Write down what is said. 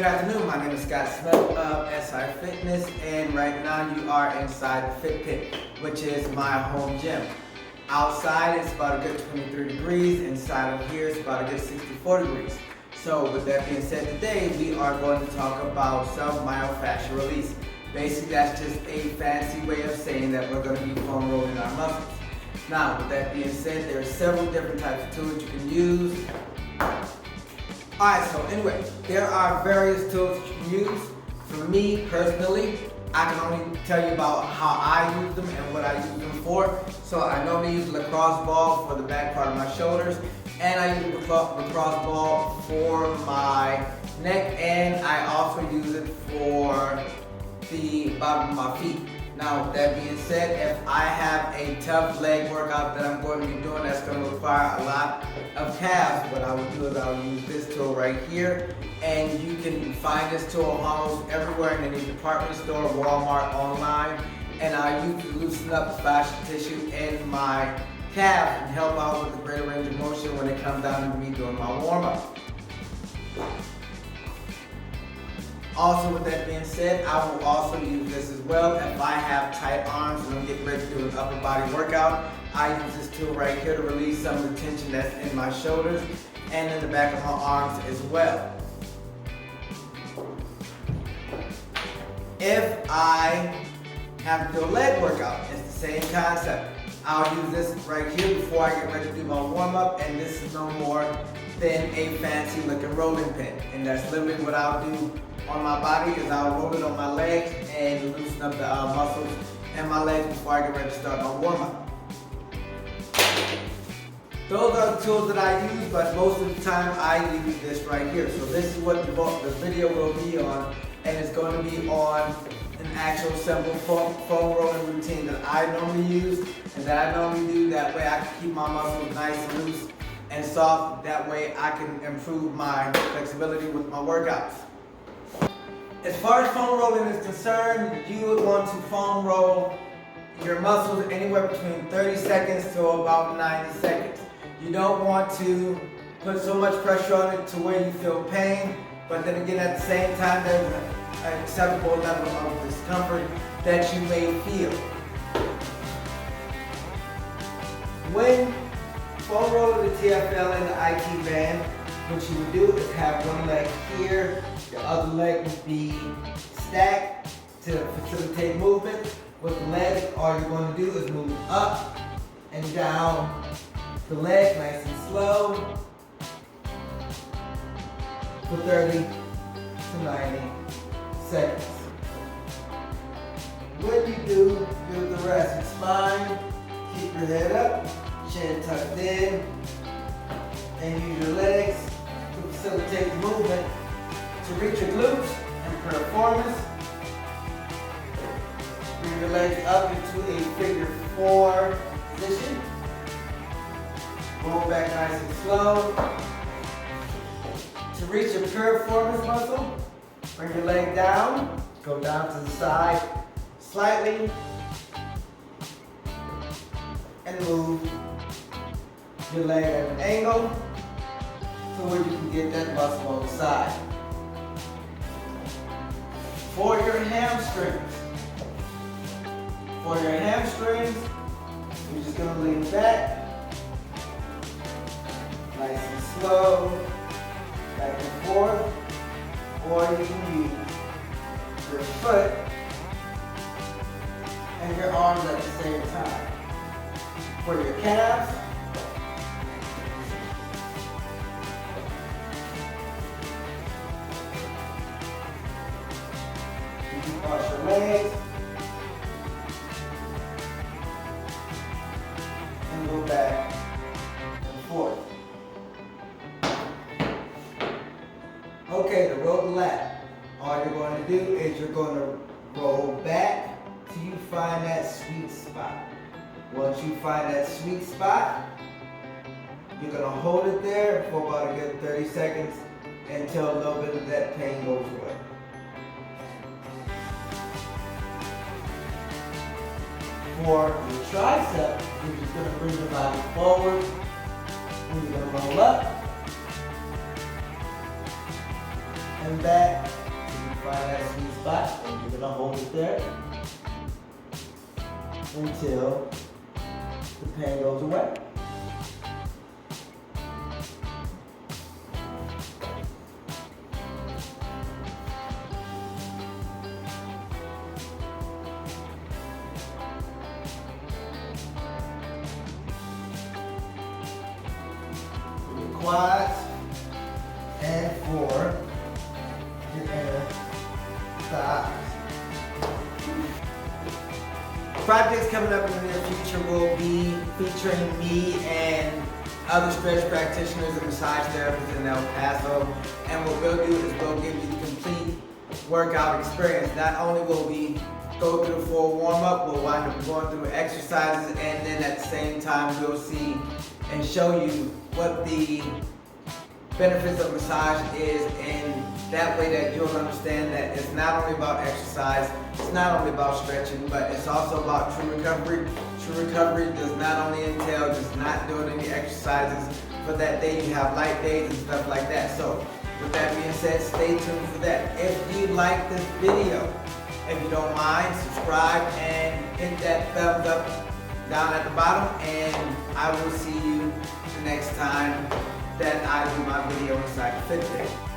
Good afternoon, my name is Scott Smith of SI Fitness, and right now you are inside the Fit Pit, which is my home gym. Outside it's about a good 23 degrees, inside of here it's about a good 64 degrees. So with that being said, today we are going to talk about self-myofascial release. Basically that's just a fancy way of saying that we're going to be foam rolling our muscles. Now with that being said, there are several different types of tools you can use. Alright, so anyway, there are various tools that you can use. For me personally, I can only tell you about how I use them and what I use them for. So I normally use a lacrosse ball for the back part of my shoulders, and I use a lacrosse ball for my neck, and I also use it for the bottom of my feet. Now with that being said, if I have a tough leg workout that I'm going to be doing that's going to require a lot of calves, what I would do is I would use this tool right here, and you can find this tool almost everywhere in any department store, Walmart, online, and I use it to loosen up the fascial tissue in my calves and help out with the greater range of motion when it comes down to me doing my warm-up. Also, with that being said, I will also use this as well if I have tight arms and I'm getting ready to do an upper body workout. I use this tool right here to release some of the tension that's in my shoulders and in the back of my arms as well. If I have to do a leg workout, it's the same concept. I'll use this right here before I get ready to do my warm-up, and this is no more than a fancy looking rolling pin. And that's literally what I'll do on my body, is I'll roll it on my legs and loosen up the muscles in my legs before I get ready to start my warm-up. Those are the tools that I use, but most of the time I use this right here. So this is what the video will be on, and it's going to be on an actual simple foam rolling routine that I normally use and that I normally do. That way I can keep my muscles nice and loose and soft. That way I can improve my flexibility with my workouts. As far as foam rolling is concerned, you would want to foam roll your muscles anywhere between 30 seconds to about 90 seconds. You don't want to put so much pressure on it to where you feel pain, but then again at the same time there's an acceptable level of discomfort that you may feel. When foam rolling the TFL and the IT band, what you would do is have one leg here, the other leg would be stacked to facilitate movement. With the leg, all you're going to do is move up and down the leg nice and slow for 30 to 90 seconds. When you do the thoracic spine, keep your head up, chin tucked in, and use your legs to facilitate the movement to reach your glutes and piriformis. Bring your legs up into a figure 4 position. Roll back nice and slow. To reach your piriformis muscle, bring your leg down, go down to the side slightly, and move your leg at an angle to where you can get that muscle on the side. For your hamstrings, you're just going to lean back, nice and slow, back and forth, or you can use your foot and your arms at the same time. For your calves, you can cross your legs and go back and forth. Okay, to roll the lat, all you're going to do is you're going to roll back till you find that sweet spot. Once you find that sweet spot, you're going to hold it there for about a good 30 seconds until a little bit of that pain goes away. For your tricep, you're just going to bring the body forward, and you're going to roll up, and back. You can find that sweet spot, and you're gonna hold it there until the pain goes away. Quads and for your inner thighs. Projects coming up in the near future will be featuring me and other stretch practitioners and massage therapists in El Paso. And what we'll do is we'll give you the complete workout experience. Not only will we go through the full warm-up, we'll wind up going through exercises, and then at the same time we'll see and show you what the benefits of massage is, in that way that you'll understand that it's not only about exercise, it's not only about stretching, but it's also about true recovery. True recovery does not only entail just not doing any exercises for that day. You have light days and stuff like that. So with that being said, stay tuned for that. If you like this video, if you don't mind, subscribe and hit that thumbs up down at the bottom, and I will see you the next time that I do my video inside the Fitbit.